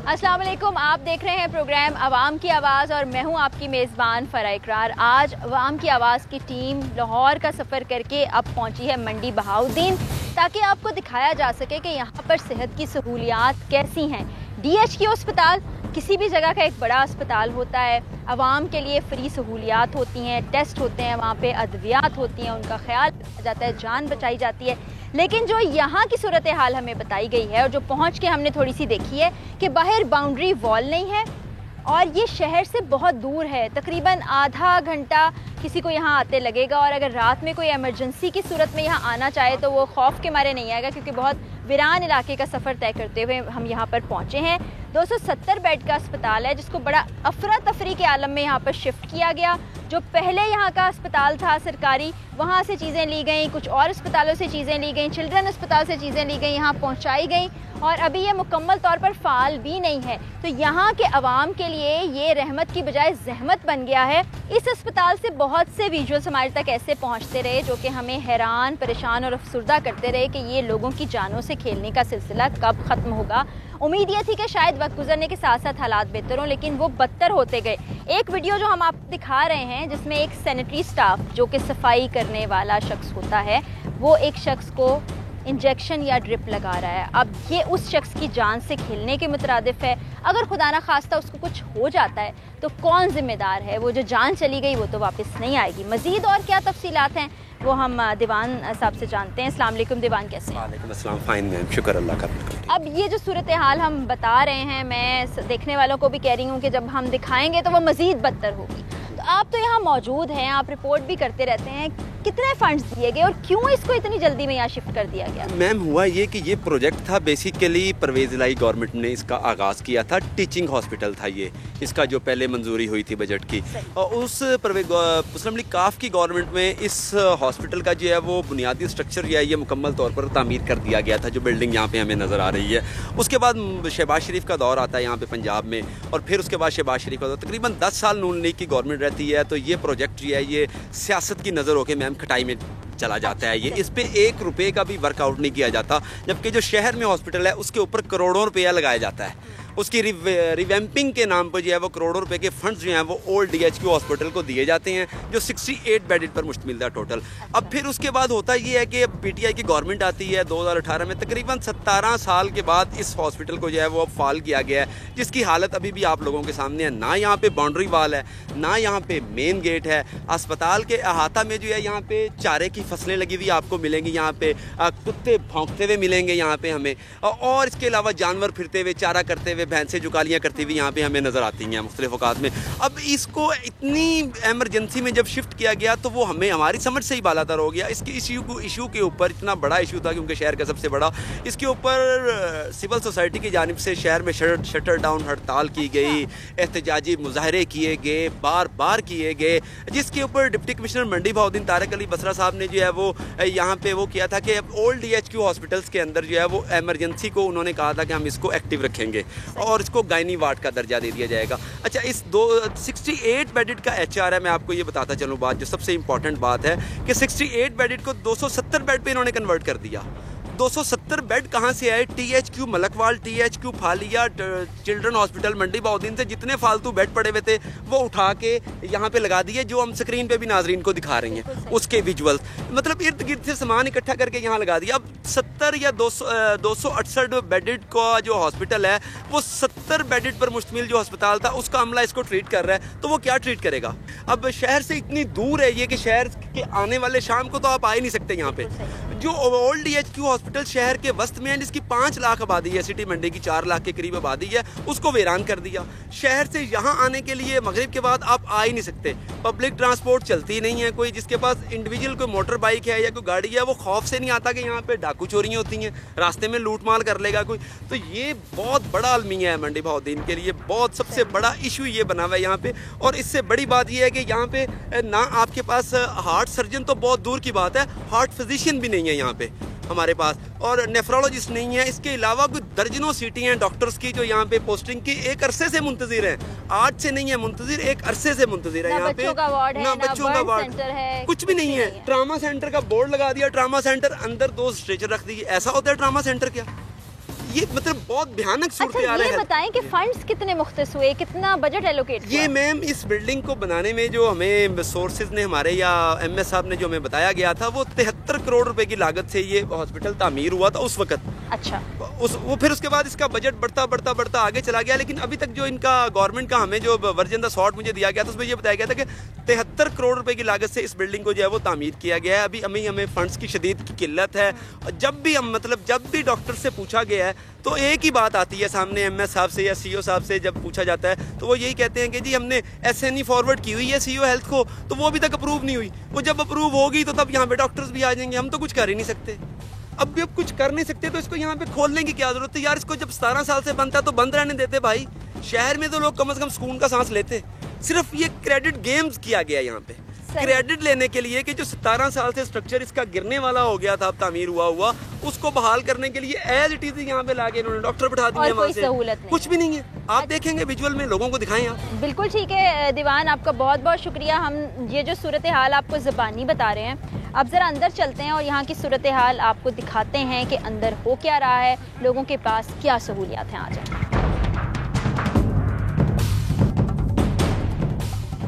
अस्सलाम वालेकुम, आप देख रहे हैं प्रोग्राम अवाम की आवाज़ और मैं हूं आपकी मेज़बान फ़रा इकरार। आज अवाम की आवाज़ की टीम लाहौर का सफ़र करके अब पहुंची है मंडी बहाउद्दीन, ताकि आपको दिखाया जा सके कि यहाँ पर सेहत की सहूलियात कैसी हैं। DHQ अस्पताल किसी भी जगह का एक बड़ा अस्पताल होता है, आवाम के लिए फ्री सहूलियात होती हैं, टेस्ट होते हैं, वहाँ पे अद्वियात होती हैं, उनका ख्याल रखा जाता है, जान बचाई जाती है। लेकिन जो यहाँ की सूरत हाल हमें बताई गई है और जो पहुँच के हमने थोड़ी सी देखी है कि बाहर बाउंड्री वॉल नहीं है और ये शहर से बहुत दूर है, तकरीबन आधा घंटा किसी को यहाँ आते लगेगा। और अगर रात में कोई इमरजेंसी की सूरत में यहाँ आना चाहे तो वो खौफ के मारे नहीं आएगा, क्योंकि बहुत वीरान इलाके का सफ़र तय करते हुए हम यहाँ पर पहुँचे हैं। 270 बेड का अस्पताल है जिसको बड़ा अफरा तफरी के आलम में यहाँ पर शिफ्ट किया गया। जो पहले यहाँ का अस्पताल था सरकारी, वहाँ से चीज़ें ली गई, कुछ और अस्पतालों से चीज़ें ली गई, चिल्ड्रन अस्पताल से चीज़ें ली गई, यहाँ पहुँचाई गई और अभी ये मुकम्मल तौर पर फ़ाल भी नहीं है। तो यहाँ के अवाम के लिए ये रहमत की बजाय जहमत बन गया है। इस अस्पताल से बहुत से विजुअल्स हमारे तक ऐसे पहुँचते रहे जो कि हमें हैरान, परेशान और अफसुर्दा करते रहे कि ये लोगों की जानों से खेलने का सिलसिला कब ख़त्म होगा। उम्मीद ये थी कि शायद वक्त गुजरने के साथ साथ हालात बेहतर हों, लेकिन वो बदतर होते गए। एक वीडियो जो हम आपको दिखा रहे हैं जिसमें एक सैनिटरी स्टाफ जो कि सफाई करने वाला शख्स होता है, वो एक शख्स को इंजेक्शन या ड्रिप लगा रहा है। अब ये उस शख्स की जान से खेलने के मुतरादिफ है। अगर खुदा न खास्ता उसको कुछ हो जाता है तो कौन जिम्मेदार है? वो जो जान चली गई वो तो वापस नहीं आएगी। मज़ीद और क्या तफसीलात हैं वो हम दीवान साहब से जानते हैं। अस्सलाम वालेकुम दीवान, कैसे हैं? वालेकुम अस्सलाम, फाइन मैम, शुक्र अल्लाह का। अब ये जो सूरत हाल हम बता रहे हैं, मैं देखने वालों को भी कह रही हूँ कि जब हम दिखाएंगे तो वो मज़ीद बदतर होगी। तो आप तो यहाँ मौजूद हैं, आप रिपोर्ट भी करते रहते हैं, कितने फंड्स दिए गए और क्यों इसको इतनी जल्दी में यहाँ शिफ्ट कर दिया गया? मैम हुआ ये कि ये प्रोजेक्ट था बेसिकली परवेज़ इलाही गवर्नमेंट ने इसका आगाज़ किया था। टीचिंग हॉस्पिटल था ये, इसका जो पहले मंजूरी हुई थी बजट की, और उस मुस्लिम लीग काफ की गवर्नमेंट में इस हॉस्पिटल का जो है वो बुनियादी स्ट्रक्चर जो है ये मुकम्मल तौर पर तामीर कर दिया गया था, जो बिल्डिंग यहाँ पे हमें नज़र आ रही है। उसके बाद शहबाज शरीफ का दौर आता है यहाँ पे पंजाब में, और फिर उसके बाद शहबाज शरीफ का दौर, तकरीबन 10 साल नून लीग की गवर्नमेंट रहती है। तो ये प्रोजेक्ट जो है ये सियासत की नज़र होकर मैम खटाई में चला जाता है। ये इस पे 1 रुपये का भी वर्कआउट नहीं किया जाता, जबकि जो शहर में हॉस्पिटल है उसके ऊपर करोड़ों रुपया लगाया जाता है। उसकी रिवैम्पिंग के नाम पर जो है वो करोड़ों रुपए के फंड्स जो हैं वो ओल्ड DHQ हॉस्पिटल को दिए जाते हैं, जो 68 बेडेड पर मुश्तमिल था टोटल। अब फिर उसके बाद होता ये है कि PTI की गवर्नमेंट आती है 2018 में, तकरीबन 17 साल के बाद इस हॉस्पिटल को जो है वो अब फाल किया गया है, जिसकी हालत अभी भी आप लोगों के सामने है। ना यहाँ पे बाउंड्री वाल है, ना यहाँ पे मेन गेट है। अस्पताल के अहाता में जो है यहाँ पे चारे की फसलें लगी हुई आपको मिलेंगी, यहाँ पे कुत्ते भौंकते हुए मिलेंगे यहाँ पे हमें, और इसके अलावा जानवर फिरते हुए, चारा करते हुए, भैंसें जुकालियाँ करती हुई यहाँ पे हमें नज़र आती हैं मुख्तलिफ औकात में। अब इसको इतनी एमरजेंसी में जब शिफ्ट किया गया तो वो हमें हमारी समझ से ही बालातर हो गया। इसके इशू के ऊपर इतना बड़ा इशू था क्योंकि शहर का सबसे बड़ा, इसके ऊपर सिविल सोसाइटी की जानिब से शहर में शटर डाउन हड़ताल की गई, एहतजाजी मुजाहरे किए गए, बार किए गए, जिसके ऊपर डिप्टी कमिश्नर मंडी बहाउद्दीन तारिक अली बसरा साहब ने जो है वो यहाँ पे वो किया था कि ओल्ड DHQ हॉस्पिटल्स के अंदर जो है वो एमरजेंसी को उन्होंने कहा था कि हम इसको एक्टिव रखेंगे और इसको गायनी वार्ड का दर्जा दे दिया जाएगा। अच्छा, इस 68 बेडेड का HR है। मैं आपको ये बताता चलूँ बात, जो सबसे इंपॉर्टेंट बात है कि 68 बेडेड को 270 बेड पे इन्होंने कन्वर्ट कर दिया। 270 बेड कहाँ से आए? THQ Malakwal, THQ Phalia, children hospital Mandi Bahauddin से जितने फालतू बेड पड़े हुए थे वो उठा के यहाँ पे लगा दिए, जो हम स्क्रीन पे भी नाजरीन को दिखा रही हैं उसके विजुअल्स। मतलब इर्द गिर्द से सामान इकट्ठा करके यहाँ लगा दिया। अब 70 या 268 बेडेड का जो हॉस्पिटल है वो 70 बेडेड पर मुश्तमिल जो अस्पताल था उसका अमला इसको ट्रीट कर रहा है, तो वो क्या ट्रीट करेगा? अब शहर से इतनी दूर है ये कि शहर के आने वाले शाम को तो आप आ ही नहीं सकते यहाँ पे। जो ओल्ड DHQ हॉस्पिटल शहर के वस्त में है, जिसकी 5 लाख आबादी है, सिटी मंडी की 4 लाख के करीब आबादी है, उसको वीरान कर दिया। शहर से यहाँ आने के लिए मगरिब के बाद आप आ ही नहीं सकते। पब्लिक ट्रांसपोर्ट चलती नहीं है, कोई जिसके पास इंडिविजुअल कोई मोटर बाइक है या कोई गाड़ी है वो खौफ से नहीं आता कि यहाँ पे डाकू चोरियाँ होती हैं, रास्ते में लूट माल कर लेगा कोई। तो ये बहुत बड़ा अलमिया है मंडी बहाउद्दीन के लिए, बहुत सबसे बड़ा इशू ये बना हुआ है यहाँ पे। और इससे बड़ी बात ये है कि यहाँ पे ना आपके पास हार्ट सर्जन तो बहुत दूर की बात है, हार्ट फिजिशियन भी नहीं है यहाँ पे हमारे पास, और नेफ्रोलॉजिस्ट नहीं है। इसके अलावा कुछ दर्जनों सीटें हैं डॉक्टर्स की जो यहाँ पे पोस्टिंग की एक अरसे से मुंतजिर हैं। आज से नहीं है मुंतजिर, एक अरसे से मुंतजिर है यहाँ पे। ना बच्चों का वार्ड है, कुछ भी नहीं है। ट्रामा सेंटर का बोर्ड लगा दिया, ट्रामा सेंटर, अंदर 2 स्ट्रेचर रख दिए। ऐसा होता है ट्रामा सेंटर क्या? ये मतलब बहुत भयानक सूरत आ रहा है। ये बताएं कि फंड्स कितने मुख्तस हुए, कितना बजट एलोकेट हुआ? ये मैम इस बिल्डिंग को बनाने में जो हमें सोर्सेज ने हमारे या एमएस साहब ने जो हमें बताया गया था, वो 73 करोड़ रुपए की लागत से ये हॉस्पिटल तामीर हुआ था उस वक्त। अच्छा। वो फिर उसके बाद इसका बजट बढ़ता आगे चला गया, लेकिन अभी तक जो इनका गवर्नमेंट का हमें जो वर्जन द शॉर्ट मुझे दिया गया था, उसमें ये बताया गया था कि 73 करोड़ रुपए की लागत से इस बिल्डिंग को जो है वो तामीर किया गया है। अभी हमें फंड्स की शदीद की किल्लत है। जब भी डॉक्टर से पूछा गया है तो एक ही बात आती है सामने, एमएस साहब से या सीईओ साहब से जब पूछा जाता है तो वो यही कहते हैं कि जी हमने एसएनई फॉरवर्ड की हुई है सीईओ हेल्थ को, तो वो अभी तक अप्रूव नहीं हुई। वो जब अप्रूव होगी तो तब यहाँ पे डॉक्टर्स भी आ जाएंगे। हम तो कुछ कर ही नहीं सकते। अब भी कुछ कर नहीं सकते तो इसको यहाँ पे खोलने की क्या जरूरत है यार? इसको जब 17 साल से बनता तो बंद रहने देते भाई। शहर में तो लोग कम से कम सुकून का सांस लेते। सिर्फ ये क्रेडिट गेम्स किया गया यहाँ पे, क्रेडिट लेने के लिए कि जो 17 साल से स्ट्रक्चर इसका गिरने वाला हो गया था, अब तामीर हुआ उसको बहाल करने के लिए एज इट इज यहाँ पे लाके इन्होंने डॉक्टर बैठा दिए। कोई सहूलत नहीं, कुछ भी नहीं है। आप देखेंगे विजुअल में, लोगों को दिखाएं आप। बिल्कुल ठीक है दीवान, आपका बहुत बहुत शुक्रिया। हम ये जो सूरत हाल आपको ज़बानी बता रहे हैं, अब ज़रा अंदर चलते हैं और यहाँ की सूरत हाल आपको दिखाते हैं कि अंदर हो क्या रहा है, लोगों के पास क्या सहूलियात हैं। आ जाए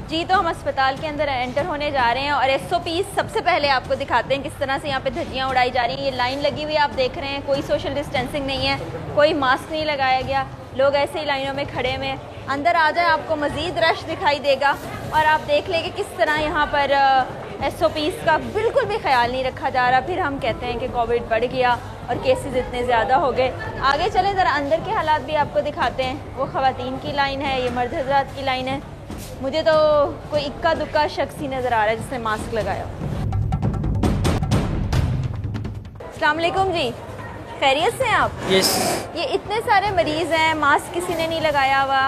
जी। तो हम अस्पताल के अंदर एंटर होने जा रहे हैं और एसओपी सबसे पहले आपको दिखाते हैं किस तरह से यहाँ पे धज्जियाँ उड़ाई जा रही हैं। ये लाइन लगी हुई है, आप देख रहे हैं, कोई सोशल डिस्टेंसिंग नहीं है, कोई मास्क नहीं लगाया गया, लोग ऐसे ही लाइनों में खड़े हुए हैं। अंदर आ जाए, आपको मज़ीद रश दिखाई देगा और आप देख लें कि किस तरह यहाँ पर एसओपीज़ का बिल्कुल भी ख्याल नहीं रखा जा रहा। फिर हम कहते हैं कि कोविड बढ़ गया और केसेस इतने ज़्यादा हो गए। आगे चलें, ज़रा अंदर के हालात भी आपको दिखाते हैं। वो ख़वातीन की लाइन है, ये मर्द हज़रात की लाइन है। मुझे तो कोई इक्का दुक्का शख्स ही नज़र आ रहा है जिसने मास्क लगाया। अस्सलाम वालेकुम जी, खैरियत से हैं आप? यस। ये इतने सारे मरीज़ हैं, मास्क किसी ने नहीं लगाया हुआ,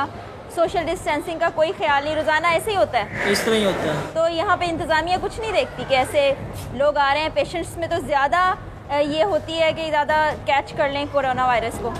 सोशल डिस्टेंसिंग का कोई ख्याल नहीं, रोज़ाना ऐसे ही होता है? इस तरह ही होता है। तो यहाँ पे इंतज़ामिया कुछ नहीं देखती कि ऐसे लोग आ रहे हैं? पेशेंट्स में तो ज़्यादा ये होती है कि ज़्यादा कैच कर लें कोरोना वायरस को।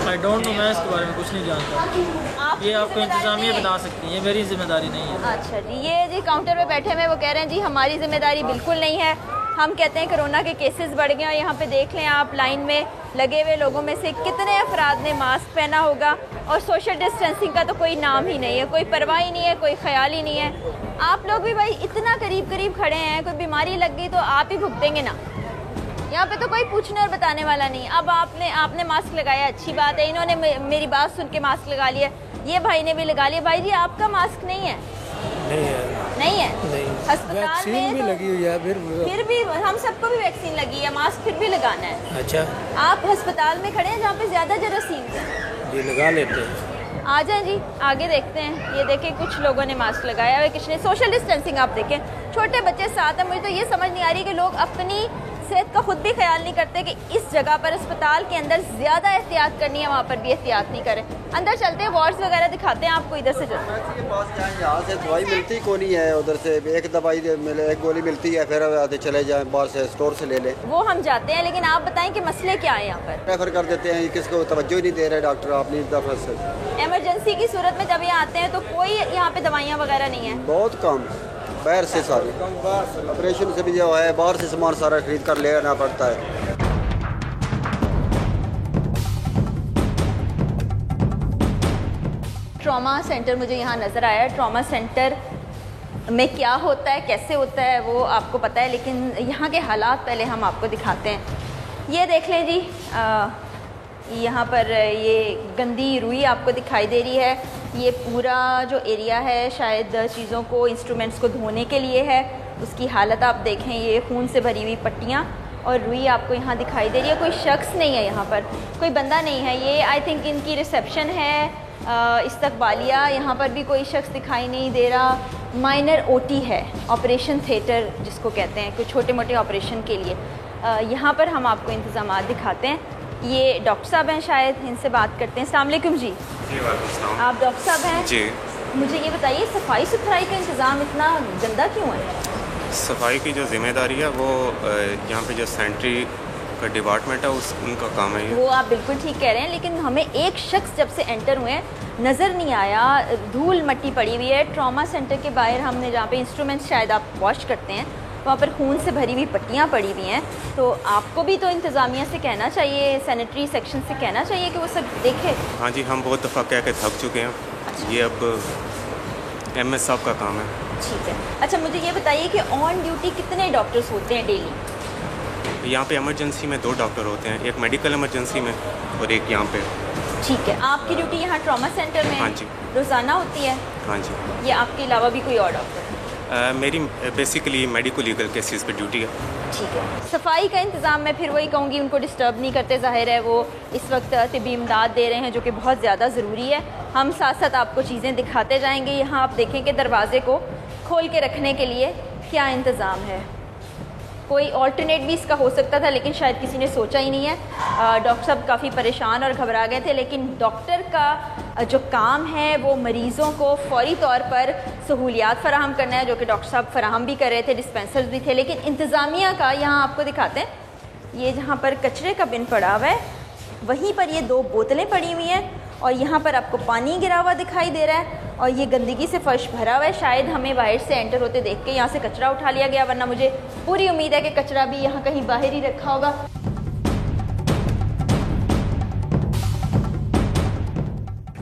आई डोंट नो, मैं इसके बारे में कुछ नहीं जानता। ये आपको इंतजामिया बता सकती है, ये मेरी जिम्मेदारी नहीं है। अच्छा जी। ये जी काउंटर पे बैठे हुए वो कह रहे हैं जी हमारी जिम्मेदारी बिल्कुल नहीं है। हम कहते हैं कोरोना के केसेस बढ़ गए और यहाँ पे देख लें आप, लाइन में लगे हुए लोगों में से कितने अफराद ने मास्क पहना होगा और सोशल डिस्टेंसिंग का तो कोई नाम ही नहीं है, कोई परवाह ही नहीं है, कोई ख्याल ही नहीं है। आप लोग भी भाई इतना करीब खड़े हैं, कोई बीमारी लग गई तो आप ही भुगतेंगे ना। यहाँ पे तो कोई पूछने और बताने वाला नहीं। अब आपने मास्क लगाया, अच्छी बात है, इन्होंने मेरी बात सुन के मास्क लगा लिया, ये भाई ने भी लगा लिया। भाई जी आपका मास्क नहीं है? नहीं है। अस्पताल में भी लगी हुई है, फिर भी हम सबको भी वैक्सीन लगी है, मास्क फिर भी लगाना है। अच्छा, आप अस्पताल में खड़े हैं जहाँ पे ज्यादा जरासीम है, जी लगा लेते हैं। आ जाए जी, आगे देखते हैं। ये देखें कुछ लोगों ने मास्क लगाया है, कुछ ने सोशल डिस्टेंसिंग। आप देखें छोटे बच्चे साथ हैं। मुझे तो ये समझ नहीं आ रही कि लोग अपनी सेहत का खुद भी ख्याल नहीं करते कि इस जगह पर अस्पताल के अंदर ज़्यादा एहतियात करनी है, वहाँ पर भी एहतियात नहीं करें। अंदर चलते हैं, वार्ड्स वगैरह दिखाते हैं आपको। इधर से चलते हैं। यहाँ से दवाई मिलती को नहीं है, उधर से एक दवाई एक गोली मिलती है, फिर आते चले जाएं, बाहर से स्टोर से ले लें। वो हम जाते हैं, लेकिन आप बताएं कि मसले क्या है यहाँ पर? रेफर कर देते हैं, किसको तवज्जो ही नहीं दे रहे डॉक्टर अपनी तरफ से। इमरजेंसी की सूरत में जब यहाँ आते हैं तो कोई यहाँ पे दवाइयाँ वगैरह नहीं है, बहुत कम, बाहर से सारे ऑपरेशन से भी जो है बाहर से सामान सारा खरीद कर ले आना पड़ता है। ट्रॉमा सेंटर मुझे यहाँ नज़र आया। ट्रॉमा सेंटर में क्या होता है, कैसे होता है वो आपको पता है, लेकिन यहाँ के हालात पहले हम आपको दिखाते हैं। ये देख लें जी, यहाँ पर ये गंदी रुई आपको दिखाई दे रही है। ये पूरा जो एरिया है शायद चीज़ों को, इंस्ट्रूमेंट्स को धोने के लिए है। उसकी हालत आप देखें, ये खून से भरी हुई पट्टियाँ और रुई आपको यहाँ दिखाई दे रही है। कोई शख्स नहीं है यहाँ पर, कोई बंदा नहीं है। ये आई थिंक इनकी रिसेप्शन है, इस्तकबालिया। यहाँ पर भी कोई शख्स दिखाई नहीं दे रहा। माइनर ओटी है, ऑपरेशन थिएटर जिसको कहते हैं, कोई छोटे मोटे ऑपरेशन के लिए। यहाँ पर हम आपको इंतज़ाम दिखाते हैं। ये डॉक्टर साहब हैं, शायद इनसे बात करते हैं। अस्सलाम वालेकुम जी। आप डॉक्टर साहब हैं जी। मुझे ये बताइए, सफाई सुथराई का इंतज़ाम इतना गंदा क्यों है? सफाई की जो जिम्मेदारी है वो यहाँ पे जो सैनिटरी का डिपार्टमेंट है उनका काम है। वो आप बिल्कुल ठीक कह रहे हैं, लेकिन हमें एक शख्स जब से एंटर हुए हैं नज़र नहीं आया। धूल मट्टी पड़ी हुई है। ट्रॉमा सेंटर के बाहर हमने जहाँ पे इंस्ट्रूमेंट्स शायद आप वॉश करते हैं, वहाँ पर खून से भरी हुई पट्टियाँ पड़ी हुई हैं। तो आपको भी तो इंतज़ामिया से कहना चाहिए, सैनिटरी सेक्शन से कहना चाहिए कि वो सब देखे। हाँ जी, हम बहुत दफ़ा कह के थक चुके हैं। ये अब MS साहब का काम है। ठीक है। अच्छा, मुझे ये बताइए कि ऑन ड्यूटी कितने डॉक्टर्स होते हैं डेली? यहाँ पे इमरजेंसी में 2 डॉक्टर होते हैं, एक मेडिकल इमरजेंसी में और एक यहाँ पे। ठीक है। आपकी ड्यूटी यहाँ ट्रॉमा सेंटर में हाँ जी रोज़ाना होती है? हाँ जी। ये आपके अलावा भी कोई और डॉक्टर है? मेरी बेसिकली मेडिको लीगल केसेस पे ड्यूटी है। ठीक है। सफाई का इंतज़ाम मैं फिर वही कहूँगी, उनको डिस्टर्ब नहीं करते। ज़ाहिर है वो इस वक्त तिब्बी इमदाद दे रहे हैं जो कि बहुत ज़्यादा ज़रूरी है। हम साथ साथ आपको चीज़ें दिखाते जाएंगे। यहाँ आप देखें कि दरवाज़े को खोल के रखने के लिए क्या इंतज़ाम है। कोई ऑल्टरनेट भी इसका हो सकता था, लेकिन शायद किसी ने सोचा ही नहीं है। डॉक्टर साहब काफ़ी परेशान और घबरा गए थे, लेकिन डॉक्टर का जो काम है वो मरीज़ों को फौरी तौर पर सहूलियात फ़राहम करना है, जो कि डॉक्टर साहब फ़राहम भी कर रहे थे, डिस्पेंसर्स भी थे। लेकिन इंतज़ामिया का यहाँ आपको दिखाते हैं, ये जहाँ पर कचरे का बिन पड़ा हुआ है वहीं पर ये 2 बोतलें पड़ी हुई हैं और यहाँ पर आपको पानी गिरा हुआ दिखाई दे रहा है और ये गंदगी से फर्श भरा हुआ है। शायद हमें बाहर से एंटर होते देख के यहाँ से कचरा उठा लिया गया, वरना मुझे पूरी उम्मीद है कि कचरा भी यहाँ कहीं बाहर ही रखा होगा।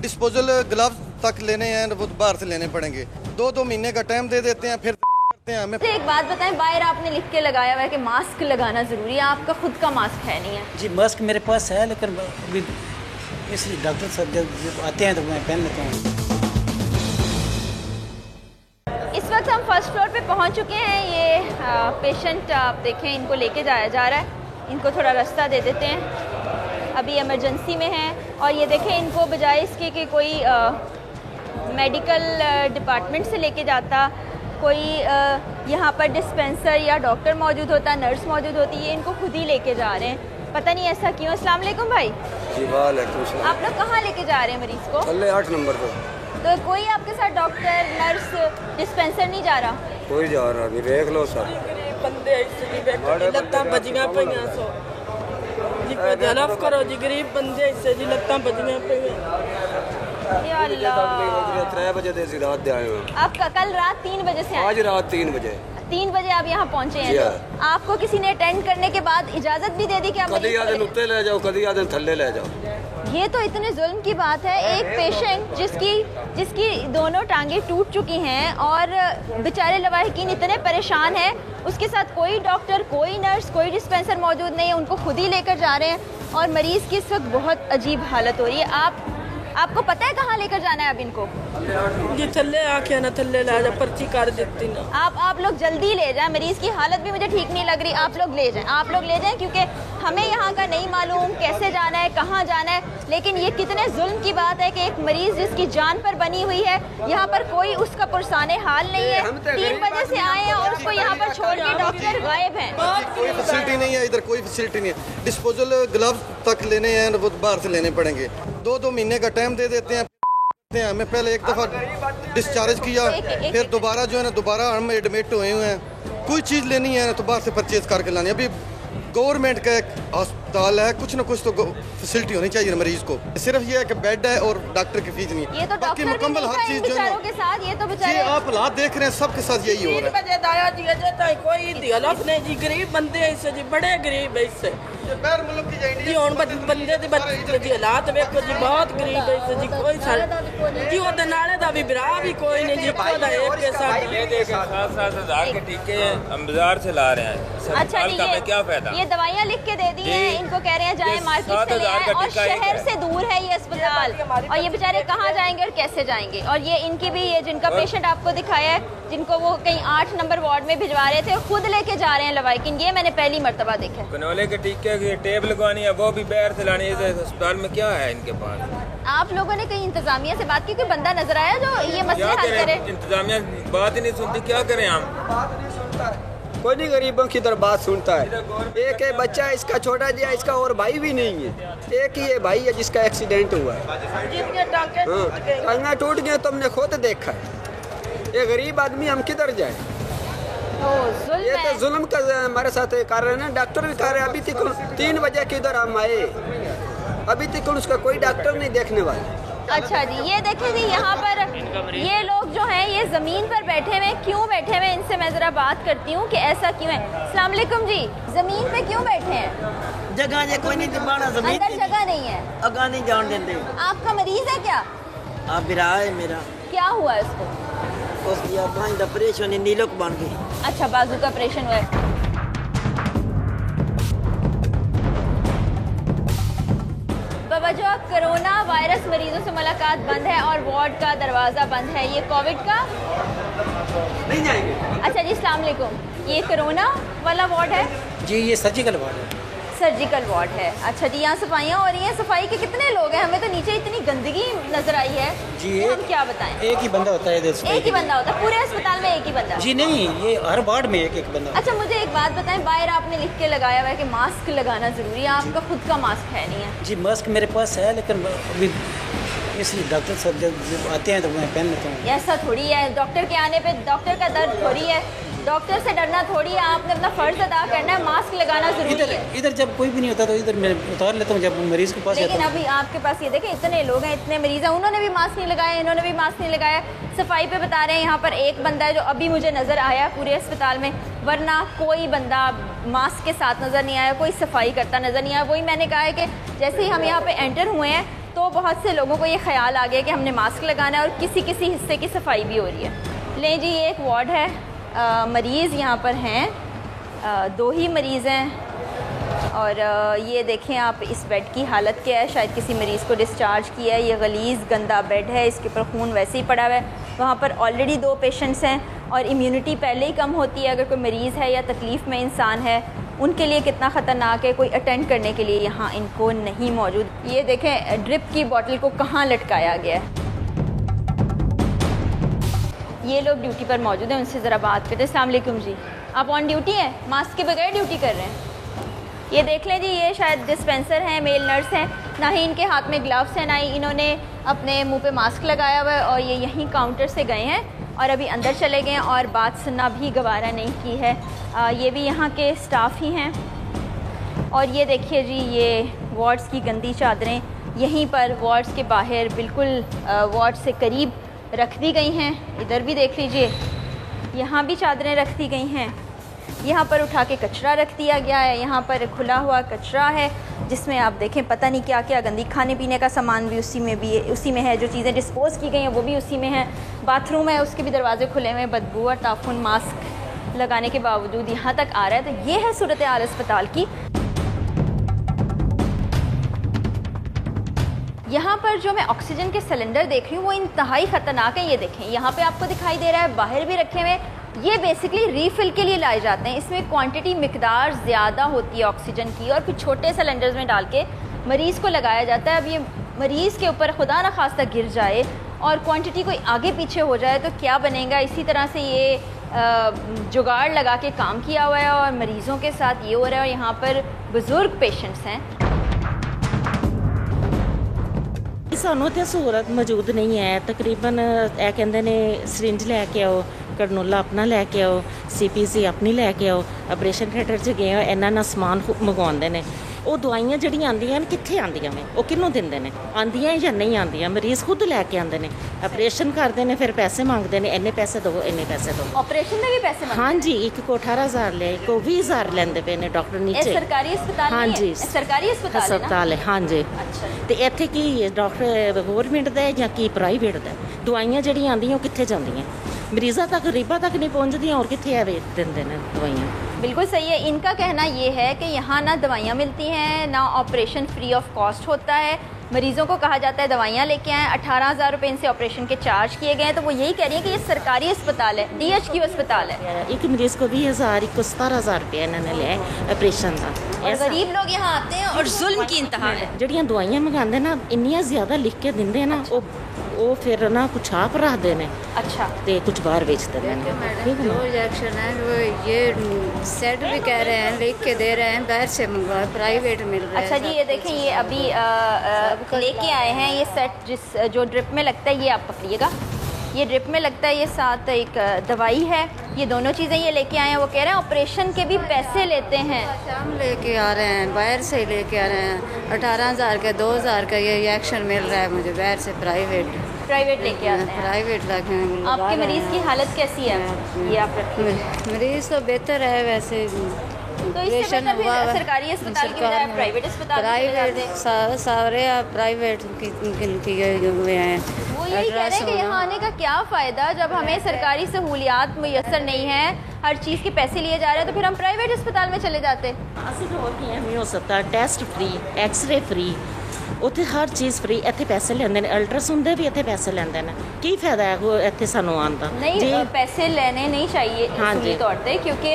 डिस्पोजल ग्लव्स तक लेने हैं, वो बाहर से लेने पड़ेंगे। 2-2 महीने का टाइम दे देते हैं, फिर करते हैं हमें। तो एक बात बताएं, बाहर आपने लिख के लगाया हुआ है कि मास्क लगाना ज़रूरी है, आपका खुद का मास्क है नहीं है? जी, मास्क मेरे पास है, लेकिन अभी इसलिए डॉक्टर साहब जब आते हैं तो मैं पहन लेता हूँ। इस वक्त हम फर्स्ट फ्लोर पे पहुंच चुके हैं। ये पेशेंट आप देखें, इनको लेके जाया जा रहा है। इनको थोड़ा रास्ता दे देते हैं, अभी इमरजेंसी में हैं। और ये देखें, इनको बजाय इसके कि कोई मेडिकल डिपार्टमेंट से लेके जाता, कोई यहाँ पर डिस्पेंसर या डॉक्टर मौजूद होता, नर्स मौजूद होती, ये इनको खुद ही लेके जा रहे हैं। पता नहीं ऐसा क्यों। अस्सलाम वालेकुम भाई। जी वालेकुम सलाम। आप लोग कहाँ लेके जा रहे हैं मरीज़ को? अल्ले 8 नंबर पे। तो कोई आपके साथ डॉक्टर, नर्स, डिस्पेंसर नहीं जा रहा? कोई जा रहा, अभी देख लो सर। बंदे लत्तां बजियां पईयां सो जी, कोई जलफ करो जी, गरीब बंदे इससे जी लत्तां बजियां पईयां। या अल्लाह। 3 बजे दे रात दे आए हो आप कल रात 3 बजे से आए? आज रात 3 बजे। 3 बजे आप यहाँ पहुँचे हैं? तो आपको किसी ने अटेंड करने के बाद इजाज़त भी दे दी कि आप कदी आदन उत्ते ले जाओ, कदी आदन थल्ले ले जाओ? ये तो इतने जुल्म की बात है। एक पेशेंट जिसकी दोनों टांगे टूट चुकी हैं और बेचारे लवाहिकीन इतने परेशान हैं, उसके साथ कोई डॉक्टर, कोई नर्स, कोई डिस्पेंसर मौजूद नहीं है, उनको खुद ही लेकर जा रहे हैं और मरीज़ की इस वक्त बहुत अजीब हालत हो रही है। आपको पता है कहाँ लेकर जाना है अब इनको? जी थल्ले आके ना, थल्ले ला जा, पर्ची कर देती ना। आप लोग जल्दी ले जाएं, मरीज़ की हालत भी मुझे ठीक नहीं लग रही। आप लोग ले जाएं, क्योंकि हमें यहाँ का नहीं मालूम कैसे जाना है, कहाँ जाना है। लेकिन ये कितने जुल्म की बात है कि एक मरीज़ जिसकी जान पर बनी हुई है, यहाँ पर कोई उसका पुरसाने हाल नहीं है। 3 बजे से आए हैं और उसको यहाँ पर छोड़ के डॉक्टर गायब हैं। कोई फैसिलिटी नहीं है इधर, कोई फैसिलिटी नहीं है। डिस्पोजल ग्लव्स तक लेने हैं, वो बाहर से लेने पड़ेंगे। 2-2 महीने का टाइम दे देते हैं हमें। पहले एक दफ़ा डिस्चार्ज किया, फिर दोबारा जो है ना, दोबारा हम एडमिट हुए हैं। कोई चीज़ लेनी है ना तो बाहर से परचेज करके लानी। अभी गवर्नमेंट का एक अस्पताल है, कुछ ना कुछ तो फैसिलिटी होनी चाहिए मरीज को। सिर्फ ये है कि बेड है और डॉक्टर की फीस नहीं है। ये तो बाकी मुकम्मल हर चीज़ जो है के साथ, ये तो बेचारे आप हालात देख रहे हैं, सबके साथ यही हो रहा है। 3 बजे दाया जी, अजे कोई दिलफ नहीं जी, गरीब बंदे हैं इससे जी, बड़े गरीब है इससे जी। हुण बंदे दे बच्चे जी हालात वेखो जी, बहुत गरीब है इससे जी। कोई जी ओदे नाले दा भी बिरा भी कोई नहीं जी, ओदा एक के साथ ये देखें 7,000 के टीके हैं, हम बाजार से ला रहे हैं। अच्छा जी, में क्या फायदा? ये दवाइयाँ लिख के दे दी हैं, इनको कह रहे हैं जाए मार्केट से ले आए, और शहर से दूर है ये अस्पताल, और ये बेचारे कहाँ जाएंगे और कैसे जाएंगे। और ये इनकी भी, ये जिनका पेशेंट आपको दिखाया है, जिनको वो कहीं 8 नंबर वार्ड में भिजवा रहे थे, खुद लेके जा रहे हैं लवाइकिन। ये मैंने पहली मर्तबा देखा। कनोले के टीके की टेप लगवानी है, वो भी बाहर से लानी है। अस्पताल में क्या है इनके पास? आप लोगों ने कहीं इंतजामिया से बात की? कोई बंदा नजर आया जो ये मसले हल करे? इंतजामिया बात ही नहीं सुनती, क्या करें हम? कोई नहीं गरीबों की तरफ बात सुनता है। एक है बच्चा है इसका छोटा जिया, इसका और भाई भी नहीं है। एक ही ये भाई है जिसका एक्सीडेंट हुआ है। टांगा टूट गया तो हमने खुद देखा है। ये गरीब आदमी हम किधर जाए? ये तो जुल्म का हमारे साथ कर रहे हैं ना। डॉक्टर भी कर रहे हैं। अभी तक 3 बजे किधर हम आए, अभी तक उसका कोई डॉक्टर नहीं देखने वाला। अच्छा जी, ये देखें जी यहाँ पर ये लोग जो हैं ये ज़मीन पर बैठे हुए, क्यों बैठे हुए इनसे मैं ज़रा बात करती हूँ कि ऐसा क्यों है। अस्सलाम वालेकुम जी, ज़मीन पे क्यों बैठे हैं? जगह जे कोई नहीं दबाना, ज़मीन अंदर जगह नहीं है, अगा नहीं जान देंगे। आपका मरीज है क्या? आप बिरा है मेरा। क्या हुआ इसको? उसकी बांझ ऑपरेशन नीलोक बन गई। अच्छा, बाजू का ऑपरेशन हुआ है। बवजह कोरोना वायरस मरीजों से मुलाकात बंद है और वार्ड का दरवाज़ा बंद है। ये कोविड का नहीं जाएंगे। अच्छा जी, अस्सलाम वालेकुम, ये कोरोना वाला वार्ड है जी? ये सर्जिकल वार्ड है। सर्जिकल वार्ड है। अच्छा जी, यहाँ सफाइयाँ हो रही हैं। सफाई के कितने लोग हैं? हमें तो नीचे इतनी गंदगी नजर आई है जी। हम क्या बताएं? एक ही बंदा होता है इधर। एक ही बंदा होता है पूरे अस्पताल में? एक ही बंदा जी नहीं, ये हर वार्ड में एक एक बंदा। अच्छा, मुझे एक बात बताएं, बाहर आपने लिख के लगाया हुआ है कि मास्क लगाना जरूरी है, आपका खुद का मास्क है नहीं है? जी, मास्क मेरे पास है लेकिन अभी इसलिए डॉक्टर साहब जब आते हैं तो मैं पहन लेता हूँ। ऐसा थोड़ी है, डॉक्टर के आने पे डॉक्टर का दर्द थोड़ी है, डॉक्टर से डरना थोड़ी है। आपने अपना फर्ज अदा करना है, मास्क लगाना जरूरी है। इधर जब कोई भी नहीं होता तो इधर मैं उतार लेता हूँ जब मरीज के पास। लेकिन अभी आपके पास ये देखें, इतने लोग हैं, इतने मरीज हैं, उन्होंने भी मास्क नहीं लगाया, इन्होंने भी मास्क नहीं लगाया। सफाई पे बता रहे हैं यहाँ पर एक बंदा है जो अभी मुझे नज़र आया पूरे अस्पताल में, वरना कोई बंदा मास्क के साथ नज़र नहीं आया, कोई सफाई करता नज़र नहीं आया। वही मैंने कहा है कि जैसे ही हम यहाँ पे एंटर हुए हैं तो बहुत से लोगों को ये ख्याल आ गया कि हमने मास्क लगाना है और किसी किसी हिस्से की सफाई भी हो रही है। लें जी, ये एक वार्ड है, मरीज़ यहाँ पर हैं, 2 ही मरीज़ हैं और ये देखें आप इस बेड की हालत क्या है। शायद किसी मरीज़ को डिस्चार्ज किया है। ये गलीज़ गंदा बेड है, इसके ऊपर खून वैसे ही पड़ा हुआ है। वहाँ पर ऑलरेडी 2 पेशेंट्स हैं और इम्यूनिटी पहले ही कम होती है अगर कोई मरीज़ है या तकलीफ़ में इंसान है, उनके लिए कितना ख़तरनाक है। कोई अटेंड करने के लिए यहाँ इनको नहीं मौजूद। ये देखें ड्रिप की बोतल को कहाँ लटकाया गया है। ये लोग ड्यूटी पर मौजूद हैं, उनसे ज़रा बात करते हैं। अस्सलाम वालेकुम जी, आप ऑन ड्यूटी हैं? मास्क के बगैर ड्यूटी कर रहे हैं? ये देख लें जी, ये शायद डिस्पेंसर हैं, मेल नर्स हैं, ना ही इनके हाथ में ग्लव्स हैं, ना ही इन्होंने अपने मुंह पे मास्क लगाया हुआ है और ये यहीं काउंटर से गए हैं और अभी अंदर चले गए हैं और बात सुनना भी गवारा नहीं की है। ये भी यहाँ के स्टाफ ही हैं। और ये देखिए जी, ये वार्ड्स की गंदी चादरें यहीं पर वार्ड्स के बाहर बिल्कुल वार्ड से करीब रख दी गई हैं। इधर भी देख लीजिए, यहाँ भी चादरें रख दी गई हैं। यहाँ पर उठा के कचरा रख दिया गया है, यहाँ पर खुला हुआ कचरा है जिसमें आप देखें पता नहीं क्या क्या गंदी, खाने पीने का सामान भी उसी में है, जो चीज़ें डिस्पोज की गई हैं वो भी उसी में है। बाथरूम है, उसके भी दरवाजे खुले हुए हैं, बदबू और ताफुन मास्क लगाने के बावजूद यहाँ तक आ रहा है। तो ये है सूरत हाल अस्पताल की। यहाँ पर जो मैं ऑक्सीजन के सिलेंडर देख रही हूँ वो इंतहाई ख़तरनाक है। ये देखें, यहाँ पे आपको दिखाई दे रहा है, बाहर भी रखे हुए। ये बेसिकली रीफ़िल के लिए लाए जाते हैं। इसमें क्वांटिटी मिकदार ज़्यादा होती है ऑक्सीजन की और फिर छोटे सिलेंडर्स में डाल के मरीज़ को लगाया जाता है। अब ये मरीज़ के ऊपर खुदा न खास्ता गिर जाए और क्वांटिटी कोई आगे पीछे हो जाए तो क्या बनेगा। इसी तरह से ये जुगाड़ लगा के काम किया हुआ है और मरीज़ों के साथ ये हो रहा है। और यहाँ पर बुज़ुर्ग पेशेंट्स हैं। ਸਾਨੂੰ ਤੇ ਸਹੂਲਤ ਮੌਜੂਦ ਨਹੀਂ ਹੈ। ਤਕਰੀਬਨ ਇਹ ਕਹਿੰਦੇ ਨੇ ਸਰਿੰਜ ਲੈ ਕੇ ਆਓ, ਕਰਨੋਲਾ ਆਪਣਾ ਲੈ ਕੇ ਆਓ, CPC ਆਪਣੀ ਲੈ ਕੇ ਆਓ। ਆਪਰੇਸ਼ਨ ਥੀਏਟਰ 'ਚ ਗਏ ਹੋ, ਇਹਨਾਂ ਨਾਲ ਸਮਾਨ ਮੰਗਵਾਉਂਦੇ ਨੇ। ਉਹ ਦਵਾਈਆਂ ਜਿਹੜੀਆਂ ਆਉਂਦੀਆਂ ਨੇ ਕਿੱਥੇ ਆਉਂਦੀਆਂ ਨੇ, ਉਹ ਕਿਹਨੂੰ ਦਿੰਦੇ ਨੇ, ਆਉਂਦੀਆਂ ਜਾਂ ਨਹੀਂ ਆਉਂਦੀਆਂ। ਮਰੀਜ਼ ਖੁਦ ਲੈ ਕੇ ਆਉਂਦੇ ਨੇ, ਆਪਰੇਸ਼ਨ ਕਰਦੇ ਨੇ, ਫਿਰ ਪੈਸੇ ਮੰਗਦੇ ਨੇ, ਇੰਨੇ ਪੈਸੇ ਦਿਓ, ਇੰਨੇ ਪੈਸੇ ਦਿਓ। ਆਪਰੇਸ਼ਨ ਦੇ ਵੀ ਪੈਸੇ ਮੰਗਦੇ? ਹਾਂਜੀ, ਇੱਕ ਕੋ 18,000 ਲਿਆ, ਕੋ 20,000 ਲੈਂਦੇ ਪਏ ਨੇ ਡਾਕਟਰ ਨੀਚੇ। ਇਹ ਸਰਕਾਰੀ ਹਸਪਤਾਲ? ਹਾਂਜੀ, ਸਰਕਾਰੀ ਹਸਪਤਾਲ ਹੈ। ਹਾਂਜੀ। ਤੇ ਇੱਥੇ ਕੀ ਡਾਕਟਰ ਗਵਰਨਮੈਂਟ ਦਾ ਜਾਂ ਕੀ ਪ੍ਰਾਈਵੇਟ ਦਾ? ਦਵਾਈਆਂ ਜਿਹੜੀਆਂ ਆਉਂਦੀਆਂ ਉਹ ਕਿੱਥੇ ਜਾਂਦੀਆਂ? मरीज़ा तक, गरीबा तक नहीं पहुँचती और कितने देंगे दवाइयाँ। बिल्कुल सही है। इनका कहना ये है कि यहाँ ना दवाइयाँ मिलती हैं, ना ऑपरेशन फ्री ऑफ कॉस्ट होता है। मरीज़ों को कहा जाता है दवाइयाँ लेके आएँ। 18,000 रुपये इनसे ऑपरेशन के चार्ज किए गए हैं। तो वो यही कह रही है कि ये सरकारी अस्पताल है, DHQ अस्पताल है। एक मरीज़ को 20,000, एक को 17,000 रुपये इन्होंने लिया ऑपरेशन का। और गरीब लोग यहाँ आते हैं और जुल्म की इंतहा है। जड़ियाँ दवाइयाँ मंगाते ना, इन्नियाँ ज़्यादा लिख के देंगे ना, वो फिर ना कुछ आप रखते हैं। अच्छा। तो कुछ बाहर बेचते हैं। जो इंजेक्शन है वो ये सेट भी कह रहे हैं, लिख के दे रहे हैं, बाहर से मंगवा, प्राइवेट मिल रहा है। अच्छा जी, ये देखें, ये अभी लेके आए हैं ये सेट, जो ड्रिप में लगता है। ये आप पकड़िएगा, ये ड्रिप में लगता है, ये साथ एक दवाई है, ये दोनों चीज़ें ये लेके आए हैं। वो कह रहे हैं ऑपरेशन के भी पैसे लेते हैं। हम लेके आ रहे हैं, बाहर से लेके आ रहे हैं। 18,000 का 2,000 का ये इंजेक्शन मिल रहा है मुझे बाहर से, प्राइवेट लेके आते हैं। प्राइवेट लगे। आपके मरीज़ की हालत कैसी है? ये आप रखिए। मरीज़ तो बेहतर है वैसे, तो इससे बेहतर सरकारी अस्पताल की बजाय प्राइवेट अस्पताल सारे प्राइवेट किए हुए हैं। वो यही कह रहे हैं कि यहाँ आने का क्या फ़ायदा जब हमें सरकारी सहूलियात मुयस्सर नहीं है, हर चीज़ के पैसे लिए जा रहे हैं, तो फिर हम प्राइवेट अस्पताल में चले जाते। असं तो और किया नहीं हो सकता। टेस्ट फ्री, एक्सरे फ्री, उत्थे हर चीज़ फ्री। इत्थे पैसे लेंदे ने, अल्ट्रासाउंड दे भी इत्थे पैसे लेंदे ने। की फायदा है वो इत्थे सानू आउण दा? नहीं, पैसे लेने नहीं चाहिए जी तौर पर, क्योंकि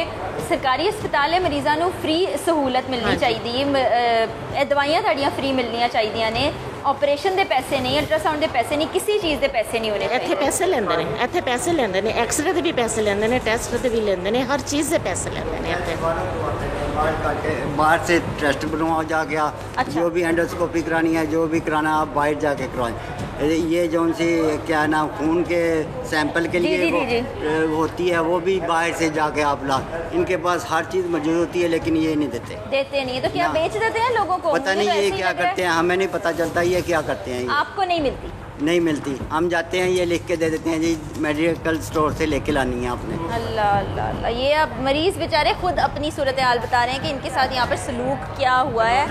सरकारी अस्पताल है, मरीज़ां नू फ्री सहूलत मिलनी चाहिए। दवाइयां साड़ियां फ्री मिलनियां चाहिए ने, ऑपरेशन दे पैसे नहीं, अल्ट्रासाउंड दे पैसे नहीं, किसी चीज़ दे पैसे नहीं होने चाहिए। इत्थे पैसे लेंदे ने, इत्थे पैसे लेंदे ने, एक्सरे दे भी पैसे लेंदे ने, टेस्ट दे भी लेंदे ने, हर चीज़ दे पैसे लेंदे ने इत्थे। बाहर से टेस्ट बनवाओ जाके आप, जो भी एंडोस्कोपी करानी है, जो भी कराना आप बाहर जाके करवाएं। ये जो सी क्या नाम खून के सैंपल के लिए वो होती है, वो भी बाहर से जाके आप ला। इनके पास हर चीज़ मौजूद होती है, लेकिन ये नहीं देते नहीं। तो क्या बेच देते हैं लोगों को? पता नहीं ये क्या करते हैं, हमें नहीं पता चलता ये क्या करते हैं। आपको नहीं मिलती? हम जाते हैं, ये लिख के दे देते हैं जी मेडिकल स्टोर से लेके लानी है आपने। अल्लाह अल्लाह अल्लाह, ये अब मरीज़ बेचारे खुद अपनी सूरत हाल बता रहे हैं कि इनके साथ यहाँ पर सलूक क्या हुआ है।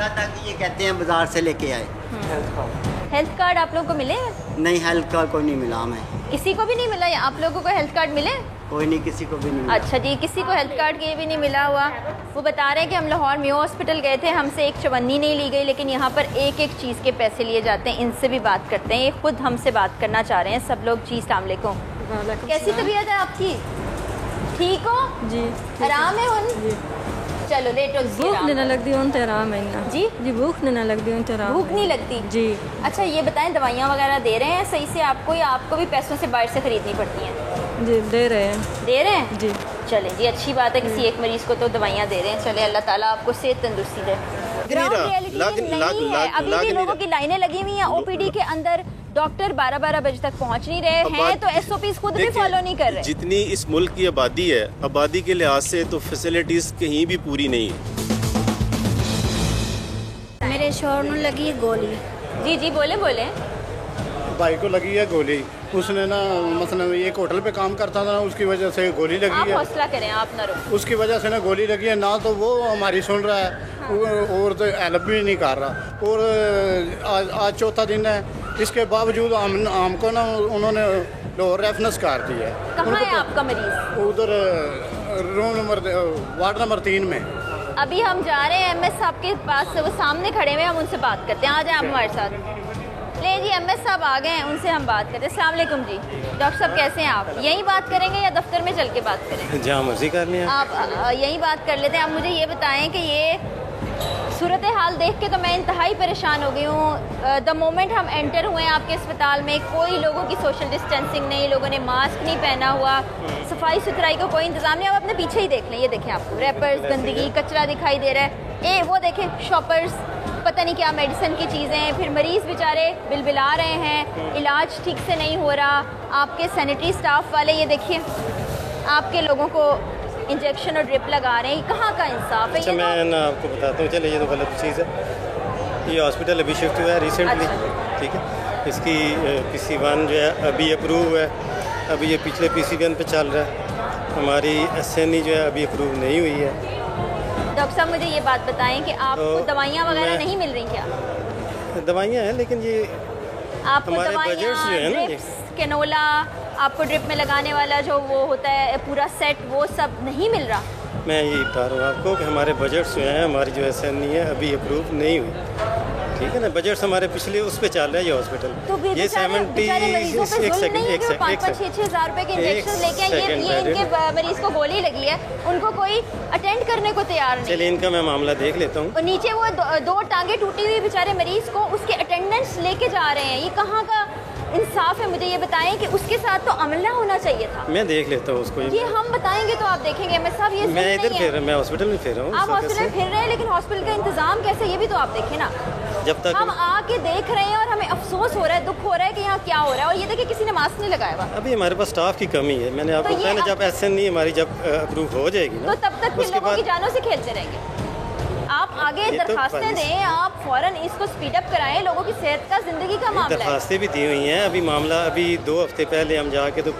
ये कहते हैं बाजार से लेके आए। हेल्थ कार्ड आप लोगों को मिले? नहीं, हेल्थ कार्ड कोई नहीं मिला हमें। किसी को भी नहीं मिला? आप लोगों को हेल्थ कार्ड मिले? कोई नहीं, किसी को भी नहीं मिला। अच्छा जी, किसी को हेल्थ कार्ड के भी नहीं मिला हुआ। वो बता रहे हैं कि हम लाहौर मेयो हॉस्पिटल गए थे, हमसे एक चवन्नी नहीं ली गई, लेकिन यहाँ पर एक एक चीज़ के पैसे लिए जाते हैं। इनसे भी बात करते हैं, ये खुद हमसे बात करना चाह रहे हैं सब लोग। जी अस्सलाम वालेकुम। कैसी तबीयत है आपकी? ठीक हो जी? आराम है उन? चलो लेटो। भूख नहीं लगती उन तो आराम है ना जी? भूख नहीं लगती उन तो आराम। भूख नहीं लगती जी। अच्छा ये बताएं, दवाइयाँ वगैरह दे रहे हैं सही से आपको, या आपको भी पैसों से बाहर से खरीदनी पड़ती हैं? जी दे रहे हैं जी। चले जी, अच्छी बात है, किसी एक मरीज को तो दवाइयाँ दे रहे हैं। चले अल्लाह ताला आपको सेहत तंदुरुस्ती दे। ग्राउंड रियलिटी नहीं है, अभी भी लोगों की लाइनें लगी हुई हैं ओपीडी के अंदर। डॉक्टर 12-12 बजे तक पहुंच नहीं रहे हैं, तो एसओपीज खुद भी फॉलो नहीं कर रहे। जितनी इस मुल्क की आबादी है, आबादी के लिहाज से तो फैसिलिटीज कहीं भी पूरी नहीं है। मेरे शोहर को लगी है गोली। जी बोले भाई को लगी है गोली। उसने ना मसलन एक होटल पे काम करता था, उसकी वजह से गोली लगी है। आप हौसला करें, आप ना रो। उसकी वजह से ना गोली लगी है, ना तो वो हमारी सुन रहा है और तो हेल्प भी नहीं कर रहा। और आज चौथा दिन है, इसके बावजूद हमको ना उन्होंने लाहौर रेफरेंस कर दी है। कहाँ है आपका मरीज? उधर रूम नंबर वार्ड नंबर 3 में। अभी हम जा रहे हैं एमएस साहब के पास, वो सामने खड़े हुए, हम उनसे बात करते हैं। आ जाए आप हमारे साथ। ले जी, एमएस साहब आ गए हैं, उनसे हम बात करते हैं। अस्सलाम वालेकुम जी। डॉक्टर साहब कैसे हैं आप? यहीं बात करेंगे या दफ्तर में चल के बात करें? जहाँ मर्जी कर लें आप। यहीं बात कर लेते हैं। आप मुझे ये बताएं कि ये सूरत हाल देख के तो मैं इंतहाई परेशान हो गई हूँ। द मोमेंट हम एंटर हुए हैं आपके अस्पताल में, कोई लोगों की सोशल डिस्टेंसिंग नहीं, लोगों ने मास्क नहीं पहना हुआ, सफाई सुथराई का कोई इंतजाम नहीं। आप अपने पीछे ही देख लें, ये देखें आपको रैपर्स, गंदगी, कचरा दिखाई दे रहा है। वो देखें शॉपर्स, पता नहीं क्या मेडिसिन की चीज़ें। फिर मरीज़ बेचारे बिलबिला रहे हैं, इलाज ठीक से नहीं हो रहा। आपके सैनिटरी स्टाफ वाले ये देखिए आपके लोगों को इंजेक्शन और ड्रिप लगा रहे हैं। कहाँ का इंसाफ है? अच्छा मैं ना आपको बताता हूँ, चलिए ये तो गलत चीज़ है। ये हॉस्पिटल अभी शिफ्ट हुआ है रिसेंटली, ठीक है। इसकी PC1 जो है अभी अप्रूव है, अभी ये पिछले PC1 पे चल रहा है। हमारी SNE जो है अभी अप्रूव नहीं हुई है। डॉक्टर साहब मुझे ये बात बताएं कि आपको दवाइयाँ वगैरह नहीं मिल रही क्या? दवाइयाँ हैं, लेकिन ये आपको दवाइयाँ, कैनोला, आपको ड्रिप में लगाने वाला जो वो होता है पूरा सेट, वो सब नहीं मिल रहा? मैं ये बता रहा हूँ आपको कि हमारे बजट्स जो हैं, हमारी जो SNE है अभी अप्रूव नहीं हुई, ठीक है ना। बजट्स हमारे पिछले उस पे चल रहा है ये हॉस्पिटल। तो ये 70 एक सेकंड 5-6 हज़ार रुपए के इंजेक्शन लेके ये इनके मरीज को गोली लगी है, उनको कोई अटेंड करने को तैयार नहीं। चलिए इनका मैं मामला देख लेता हूँ। नीचे वो दो टांगे टूटी हुई बेचारे मरीज को उसके अटेंडेंट्स लेके जा रहे हैं। ये कहाँ का इंसाफ है? मुझे ये बताएं कि उसके साथ तो अमला होना चाहिए था। मैं देख लेता हूँ उसको। ये हम बताएंगे तो आप देखेंगे। मैं सब ये मैं इधर फिर मैं हॉस्पिटल में फिर रहा हूँ। आप हॉस्पिटल फिर रहे हैं, लेकिन हॉस्पिटल का इंतजाम कैसे, ये भी तो आप देखें ना। जब तक हम आके देख रहे हैं और हमें अफसोस हो रहा है, दुख हो रहा है कि यहाँ क्या हो रहा है, और ये देखिए किसी ने मास्क नहीं लगाया हुआ। अभी हमारे पास स्टाफ की कमी है। मैंने आपको बताया ना, जब SNE हमारी जब अप्रूव हो जाएगी ना, तो तब तक फिर लोगों की जानों से खेलते रहेंगे। आप आगे दरखास्तें दें, आप फौरन इसको स्पीड अप कराएं, लोगों की सेहत का, जिंदगी का मामला है। दरखास्तें भी दी हुई हैं। अभी मामला अभी 2 हफ्ते पहले हम जाके तो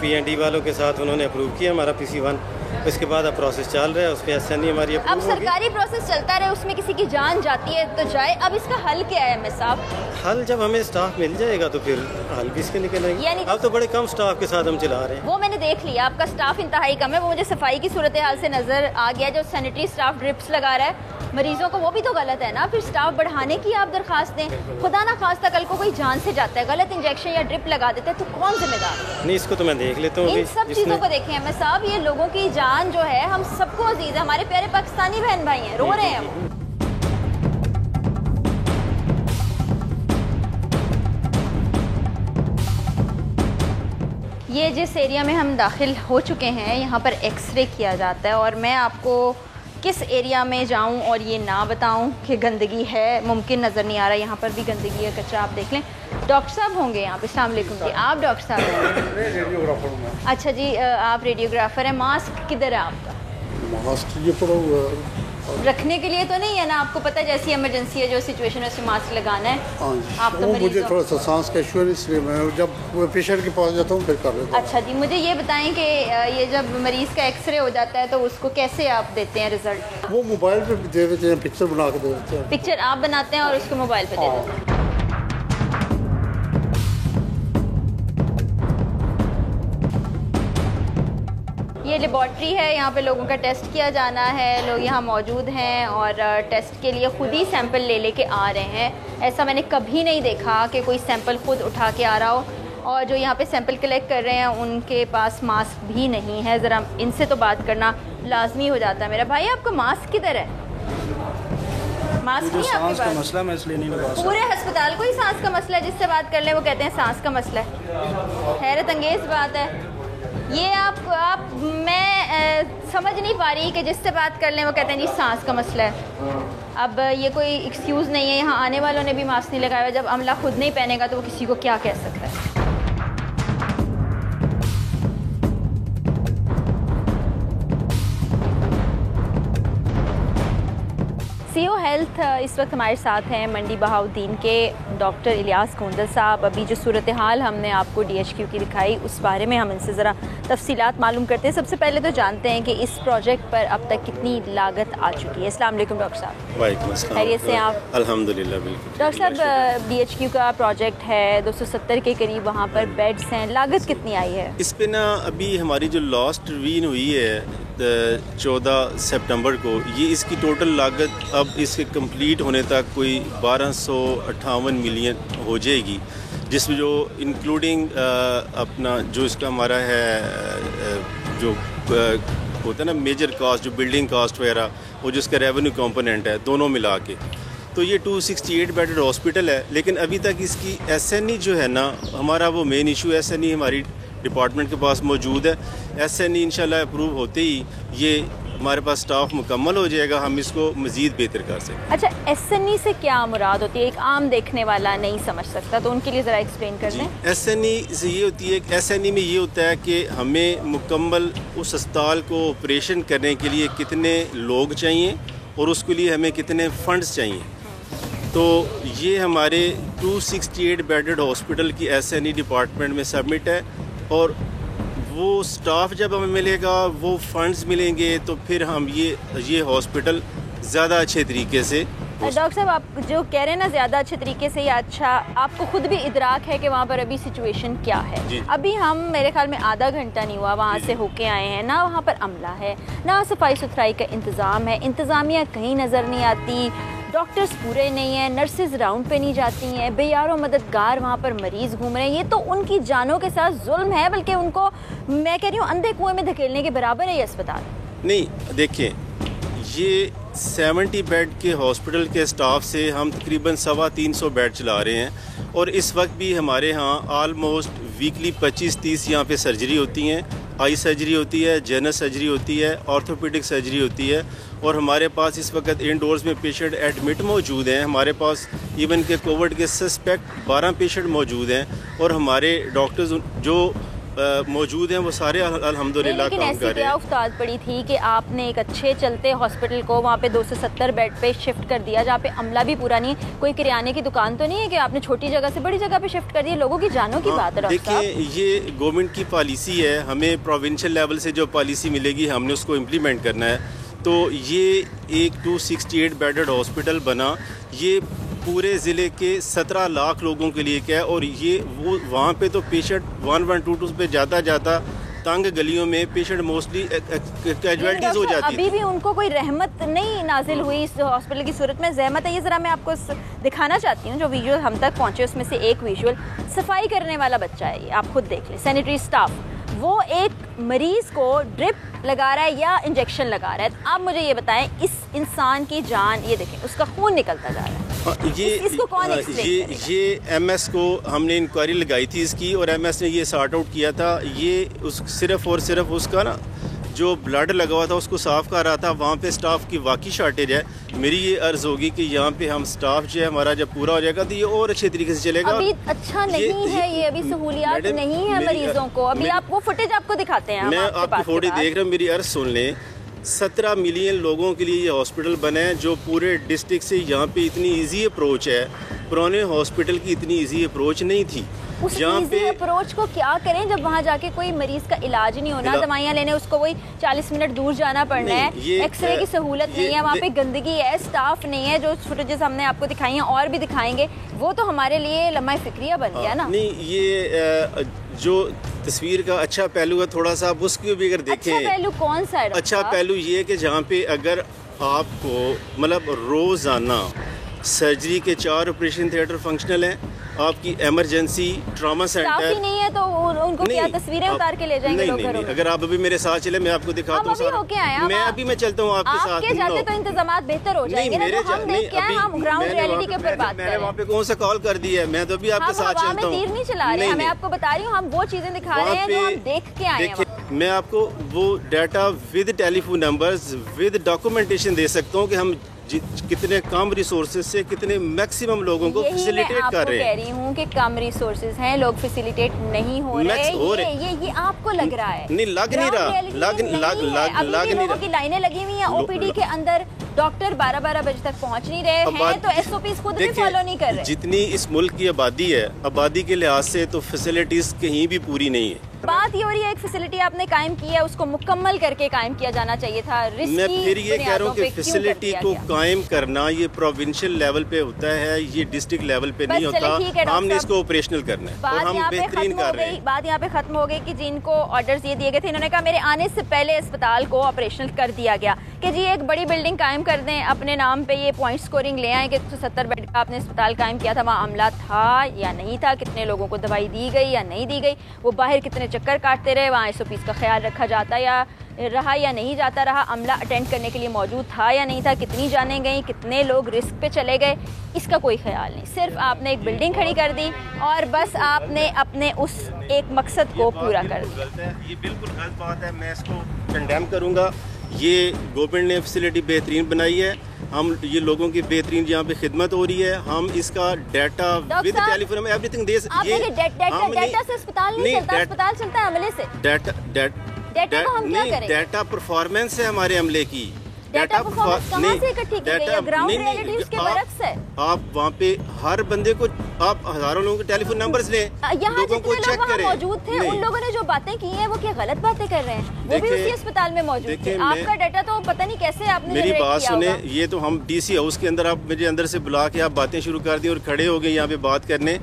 PND वालों के साथ उन्होंने अप्रूव किया हमारा PC1। उसके बाद अब प्रोसेस चल रहा है, उस पर SNE हमारी अब सरकारी प्रोसेस चलता रहे, उसमें किसी की जान जाती है तो जाए। अब इसका हल क्या है एमएस साहब? हल जब हमें स्टाफ मिल जाएगा तो फिर हल भी इसके निकलेंगे। अब तो बड़े कम स्टाफ के साथ हम चला रहे हैं। वो मैंने देख लिया, आपका स्टाफ इंतहाई कम है। वो मुझे सफाई की सूरत हाल से नजर आ गया। जो सैनिटरी स्टाफ ड्रिप्स लगा रहा है मरीजों को, वो भी तो गलत है ना। फिर स्टाफ बढ़ाने की आप दरखास्त दें। खुदा ना खास्ता कल को कोई जान से जाता है, गलत इंजेक्शन या ड्रिप लगा देते हैं, तो कौन जिम्मेदार है? नहीं, इसको तो मैं देख लेता हूँ। इन सब चीज़ों को देखें एमएस साहब, ये लोगों की जान जो है हम सबको अजीज है। हमारे प्यारे पाकिस्तानी बहन भाई हैं, रो रहे हैं वो। ये जिस एरिया में हम दाखिल हो चुके हैं, यहाँ पर एक्सरे किया जाता है, और मैं आपको किस एरिया में जाऊं और ये ना बताऊं कि गंदगी है, मुमकिन नज़र नहीं आ रहा। यहाँ पर भी गंदगी है, कचरा आप देख लें। डॉक्टर साहब होंगे यहाँ पे? अस्सलाम वालेकुम जी। आप डॉक्टर साहब हैं? रेडियोग्राफर हूँ। अच्छा जी, आप रेडियोग्राफर हैं। मास्क किधर है आपका? मास्क ये पड़ा हुआ है। रखने के लिए तो नहीं है ना? आपको पता है जैसी इमरजेंसी है, जो सिचुएशन है, उसमें मास्क लगाना है। हाँ जी। आप तो मुझे थोड़ा सा सांस का इशू है, इसलिए मैं जब पेशेंट के पास जाता हूँ फिर कर लेता हूँ। अच्छा जी, मुझे ये बताएं कि ये जब मरीज़ का एक्सरे हो जाता है तो उसको कैसे आप देते हैं रिजल्ट? वो मोबाइल पे भी दे देते हैं, पिक्चर बना के दे देते हैं। पिक्चर आप बनाते हैं और उसको मोबाइल पे दे देते हैं? ये लेबॉर्ट्री है, यहाँ पे लोगों का टेस्ट किया जाना है। लोग यहाँ मौजूद हैं और टेस्ट के लिए खुद ही सैंपल ले लेके आ रहे हैं। ऐसा मैंने कभी नहीं देखा कि कोई सैंपल खुद उठा के आ रहा हो। और जो यहाँ पे सैंपल कलेक्ट कर रहे हैं उनके पास मास्क भी नहीं है। ज़रा इनसे तो बात करना लाजमी हो जाता है। मेरा भाई, आपका मास्क किधर है? मास्क नहीं आपके पास? का मसला मैं इसलिए नहीं लगा सकता। पूरे अस्पताल को ही सांस का मसला है, जिससे बात कर ले वो कहते हैं सांस का मसला है। हैरत अंगेज बात है ये। आप मैं समझ नहीं पा रही कि जिससे बात कर लें वो कहते हैं जी सांस का मसला है। अब ये कोई एक्सक्यूज़ नहीं है। यहाँ आने वालों ने भी मास्क नहीं लगाया। जब अमला खुद नहीं पहनेगा तो वो किसी को क्या कह सकता है? सीओ हेल्थ इस वक्त हमारे साथ हैं मंडी बहाउद्दीन के डॉक्टर इलियास कोंदल साहब। अभी जो सूरत हाल हमने आपको DHQ की दिखाई, उस बारे में हम इनसे ज़रा तफसीलात मालूम करते हैं। सबसे पहले तो जानते हैं कि इस प्रोजेक्ट पर अब तक कितनी लागत आ चुकी है। अस्सलाम वालेकुम डॉक्टर साहब। वालेकुम अस्सलाम। खैरियत से आप? अल्हम्दुलिल्लाह बिल्कुल। डॉक्टर साहब, DHQ का प्रोजेक्ट है, 270 के करीब वहाँ पर बेड्स हैं। लागत कितनी आई है इस पे ना? अभी हमारी जो लास्ट रिवीन हुई है 14 सितंबर को, ये इसकी टोटल लागत अब इसके कंप्लीट होने तक कोई 1258 मिलियन हो जाएगी, जिसमें जो इंक्लूडिंग अपना जो इसका हमारा है जो होता है ना मेजर कास्ट, जो बिल्डिंग कास्ट वगैरह और जो इसका रेवेन्यू कंपोनेंट है, दोनों मिला के तो ये 268 बेडेड हॉस्पिटल है। लेकिन अभी तक इसकी SNE जो है ना, हमारा वो मेन इशू SNE हमारी डिपार्टमेंट के पास मौजूद है। SNE इंशाल्लाह अप्रूव होते ही ये हमारे पास स्टाफ मुकम्मल हो जाएगा, हम इसको मज़ीद बेहतर कर सकें। अच्छा, SNE से क्या मुराद होती है? एक आम देखने वाला नहीं समझ सकता, तो उनके लिए ज़रा एक्सप्लेन कर दें। SNE से ये होती है, SNE में ये होता है कि हमें मुकम्मल उस अस्पताल को ऑपरेशन करने के लिए कितने लोग चाहिए और उसके लिए हमें कितने फंड्स चाहिए। तो ये हमारे 268 बेडेड हॉस्पिटल की SNE डिपार्टमेंट में सबमिट है, और वो स्टाफ जब हमें मिलेगा, वो फंड्स मिलेंगे, तो फिर हम ये हॉस्पिटल ज़्यादा अच्छे तरीके से। डॉक्टर साहब, आप जो कह रहे हैं ना ज़्यादा अच्छे तरीके से, या अच्छा आपको खुद भी इदराक है कि वहाँ पर अभी सिचुएशन क्या है? अभी हम मेरे ख्याल में आधा घंटा नहीं हुआ वहाँ से होके आए हैं। ना वहाँ पर अमला है, ना सफाई सुथराई का इंतज़ाम है, इंतज़ामिया कहीं नज़र नहीं आती, डॉक्टर्स पूरे नहीं हैं, नर्सेज राउंड पे नहीं जाती हैं, बेयारो मददगार वहाँ पर मरीज़ घूम रहे हैं। ये तो उनकी जानों के साथ जुल्म है, बल्कि उनको मैं कह रही हूँ अंधे कुएं में धकेलने के बराबर है ये अस्पताल। नहीं, देखिए, ये 70 बेड के हॉस्पिटल के स्टाफ से हम तकरीबन 325 बेड चला रहे हैं, और इस वक्त भी हमारे यहाँ आलमोस्ट वीकली 25-30 यहाँ पे सर्जरी होती हैं, आई सर्जरी होती है, जनरल सर्जरी होती है, ऑर्थोपेडिक सर्जरी होती है। और हमारे पास इस वक्त इंडोर्स में पेशेंट एडमिट मौजूद हैं। हमारे पास इवन के कोविड के सस्पेक्ट 12 पेशेंट मौजूद हैं और हमारे डॉक्टर्स जो मौजूद हैं वो सारे अल्हम्दुलिल्लाह काम कर रहे हैं। उस्ताद पड़ी थी कि आपने एक अच्छे चलते हॉस्पिटल को वहाँ पे 270 बेड पे शिफ्ट कर दिया, जहाँ पे अमला भी पूरा नहीं है, कोई किराने की दुकान तो नहीं है कि आपने छोटी जगह से बड़ी जगह पे शिफ्ट कर दिया। लोगों की जानों की बात है डॉक्टर साहब। देखिए, ये गवर्नमेंट की पॉलिसी है, हमें प्रोविंशियल लेवल से जो पॉलिसी मिलेगी हमने उसको इम्प्लीमेंट करना है। तो ये एक 268 बेडेड हॉस्पिटल बना, ये पूरे ज़िले के 17 लाख लोगों के लिए क्या है। और ये वो वहाँ पे तो पेशेंट 1122 पे जाता तंग गलियों में पेशेंट मोस्टली कैजुअलिटीज हो जाती है। अभी भी उनको कोई रहमत नहीं नाजिल हुई इस हॉस्पिटल की सूरत में, ज़हमत है। ये ज़रा मैं आपको दिखाना चाहती हूँ जो विजुअल हम तक पहुँचे, उसमें से एक विजुअल सफाई करने वाला बच्चा है, ये आप खुद देख लें। सैनिटरी स्टाफ वो एक मरीज़ को ड्रिप लगा रहा है या इंजेक्शन लगा रहा है। आप मुझे ये बताएं, इस इंसान की जान, ये देखें उसका खून निकलता जा रहा है। इसको कौन ये एमएस को हमने इंक्वायरी लगाई थी इसकी, और एमएस ने ये सॉर्ट आउट किया था। ये सिर्फ और सिर्फ उसका ना जो ब्लड लगा हुआ था उसको साफ़ कर रहा था। वहाँ पे स्टाफ की वाकई शॉर्टेज है। मेरी ये अर्ज़ होगी कि यहाँ पे हम स्टाफ जो है हमारा जब पूरा हो जाएगा तो ये और अच्छे तरीके से चलेगा। अभी अच्छा नहीं है ये, अभी सहूलियात नहीं है मरीजों को। अभी आप वो फुटेज आपको दिखाते हैं, मैं आपकी फुटेज देख रहा हूँ। मेरी अर्ज़ सुन लें, 17 मिलियन लोगों के लिए ये हॉस्पिटल बना है, जो पूरे डिस्ट्रिक्ट से यहाँ पे इतनी इजी अप्रोच है। पुराने हॉस्पिटल की इतनी इजी अप्रोच नहीं थी। उस इजी अप्रोच को क्या करें जब वहाँ जाके कोई मरीज का इलाज नहीं होना, दवाइयाँ लेने उसको वही 40 मिनट दूर जाना पड़ना है, एक्सरे की सहूलत नहीं है, वहाँ पे गंदगी है, स्टाफ नहीं है। जो फुटेजेस हमने आपको दिखाई हैं और भी दिखाएंगे, वो तो हमारे लिए लम्हा फिक्रिया बन गया ना। नहीं, ये जो तस्वीर का अच्छा पहलू है थोड़ा सा, उसको भी अगर देखें। अच्छा पहलू कौन सा है? अच्छा पहलू ये कि जहाँ पे अगर आपको मतलब रोज़ाना सर्जरी के 4 ऑपरेशन थिएटर फंक्शनल हैं, आपकी इमरजेंसी ट्रॉमा सेंटर ही नहीं है तो उनको क्या तस्वीरें उतार के ले जाएंगे लोग घरों में? अगर आप अभी मेरे साथ चले मैं आपको दिखाता हूँ। मैं अभी मैं चलता हूँ आपके साथ। आपके जाते तो इंतजामात बेहतर हो जाएंगे ना। हम देख क्या है, हम ग्राउंड रियलिटी के ऊपर बात कर रहे हैं। वहाँ पे कौन सा कॉल कर दिया है, मैं तो अभी आपके साथ चलता हूँ। तीर नहीं चला रहे, मैं आपको बता रही हूँ, हम वो चीजें दिखा रहे हैं जो हम देख के आए हैं। मैं आपको वो data with telephone numbers with documentation दे सकता हूँ कि हम कितने कम रिसोर्सेज से कितने मैक्सिमम लोगों को फैसिलिटेट कर रहे हैं। कह रही हूँ कि कम रिसोर्सेज हैं, लोग फैसिलिटेट नहीं हो रहे। ये आपको लग रहा है? नहीं लग नहीं रहा, लग नहीं रहा। की लाइनें लगी हुई हैं ओपीडी के अंदर, डॉक्टर 12-12 बजे तक पहुँच नहीं रहे हैं, तो एसओपीज खुद भी फॉलो नहीं कर रहे। जितनी इस मुल्क की आबादी है, आबादी के लिहाज से तो फैसिलिटीज कहीं भी पूरी नहीं है। बात ये हो रही है, एक फैसिलिटी आपने कायम की है, उसको मुकम्मल करके कायम किया जाना चाहिए था। मैं फिर ये कह रहा हूँ कि फैसिलिटी को कायम करना ये प्रोविंशियल लेवल पे होता है, ये डिस्ट्रिक्ट लेवल पे नहीं होता। हमने इसको ऑपरेशनल करना है और हम बेहतरीन कर रहे हैं। बात यहाँ पे खत्म हो गई कि जिनको ऑर्डर्स ये दिए गए थे, इन्होंने कहा मेरे आने से पहले अस्पताल को ऑपरेशनल कर दिया गया कि जी एक बड़ी बिल्डिंग कायम कर दें, अपने नाम पे ये पॉइंट स्कोरिंग ले आए कि 170 बेड का आपने अस्पताल कायम किया था, वहाँ अमला था या नहीं था, कितने लोगों को दवाई दी गई या नहीं दी गई, वो बाहर कितने चक्कर काटते रहे, वहाँ एसओपीज का ख्याल रखा जाता या रहा या नहीं जाता रहा, अमला अटेंड करने के लिए मौजूद था या नहीं था, कितनी जानें गई, कितने लोग रिस्क पे चले गए, इसका कोई ख्याल नहीं। सिर्फ आपने एक बिल्डिंग खड़ी कर दी और बस आपने अपने उस एक मकसद को पूरा कर दिया। ये बिल्कुल गलत बात है, मैं इसको कंडेम करूँगा। ये गवर्नमेंट ने फैसिलिटी बेहतरीन बनाई है, हम ये लोगों की बेहतरीन यहाँ पे खिदमत हो रही है, हम इसका डाटा विद टेलीफोन में एवरीथिंग दे सकते हैं। डाटा से अस्पताल नहीं चलता, अस्पताल चलता है अमले से। डाटा को हम क्या करें? डाटा परफॉर्मेंस है हमारे अमले की। डाटा परफॉर्मेंस कहाँ से इकट्ठी की गई है? ग्राउंड रियलिटी उसके बरक्स है। आप वहाँ पे हर बंदे को आप हजारों लोगों के टेलीफोन नंबर्स लें, लोगों को चेक करें। मौजूद थे, उन लोगों ने जो बातें की हैं वो क्या गलत बातें कर रहे हैं? वो भी उसी अस्पताल में मौजूद थे। आपका डाटा तो पता नहीं कैसे आपने मेरी बात सुने, ये तो हम डीसी हाउस के अंदर आप मेरे अंदर से बुला के आप बातें शुरू कर दी और खड़े हो गए यहाँ पे बात करने।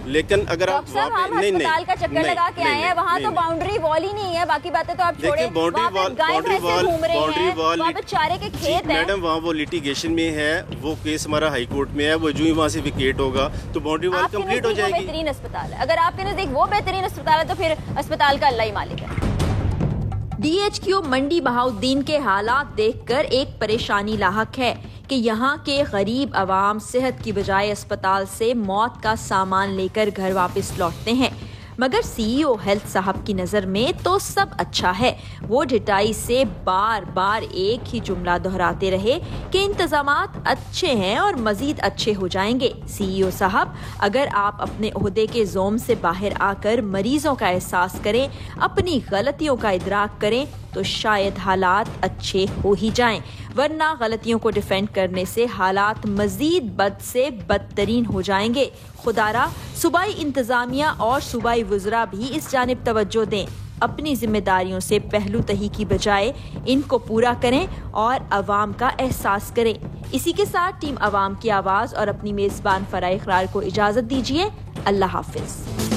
लेकिन अगर आप वहाँ पे अस्पताल का चक्कर लगा के आए हैं, वहाँ तो बाउंड्री वॉल ही नहीं है, बाकी बातें तो आप छोड़ें। बाउंड्री वॉल चारे के खेत हैं। मैडम वहाँ वो लिटिगेशन में है, वो केस हमारा हाई कोर्ट में है, वो जो ही वहाँ से विकेट होगा तो बाउंड्री वॉल कंप्लीट हो जाएगी। बेहतरीन अस्पताल है, अगर आपके नजदीक वो बेहतरीन अस्पताल है तो फिर अस्पताल का अल्लाह ही मालिक है। डीएचक्यू मंडी बहाउद्दीन के हालात देखकर एक परेशानी लाहक है कि यहाँ के गरीब आवाम सेहत की बजाय अस्पताल से मौत का सामान लेकर घर वापस लौटते हैं। मगर सीईओ हेल्थ साहब की नज़र में तो सब अच्छा है। वो ढिठाई से बार बार एक ही जुमला दोहराते रहे कि इंतजामात अच्छे हैं और मजीद अच्छे हो जाएंगे। सीईओ साहब, अगर आप अपने ओहदे के जोम से बाहर आकर मरीजों का एहसास करें, अपनी गलतियों का इदराक करें, तो शायद हालात अच्छे हो ही जाएं, वरना गलतियों को डिफेंड करने से हालात मजीद बद से बदतरीन हो जाएंगे। खुदारा सूबाई इंतजामिया और सूबाई वुज़रा भी इस जानिब तवज्जो दें, अपनी जिम्मेदारियों से पहलू तही की बजाय इनको पूरा करें और अवाम का एहसास करें। इसी के साथ टीम अवाम की आवाज़ और अपनी मेज़बान फराह इकरार को इजाज़त दीजिए। अल्लाह हाफिज।